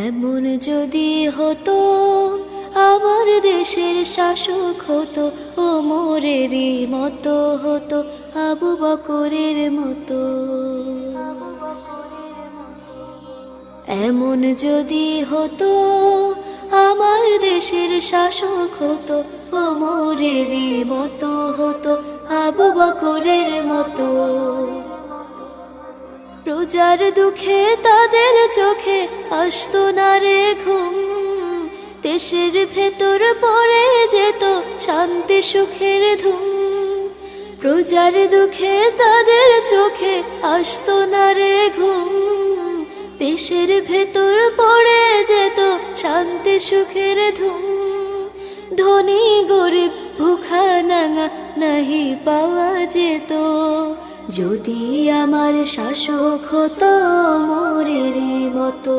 এমন যদি হতো আমার দেশের শাসক হতো ওমরেরই মতো হতো, আবু বকরের মতো। এমন যদি হতো আমার দেশের শাসক হতো ওমরেরই মতো হতো, আবু বকরের মতো। প্রজার দুঃখে তাদের চোখে আসতো না রে ঘুম, দেশের ভেতর পড়ে যেত শান্তি সুখের ধুম। প্রজার দুঃখে তাদের চোখে আসতো না রে ঘুম, দেশের ভেতর পড়ে যেত শান্তি সুখের ধুম। ধনী গরিব ভুখা নাঙা নাহি পাওয়া যেত, যদি আমার শাসক হতো ওমরেরই মতো।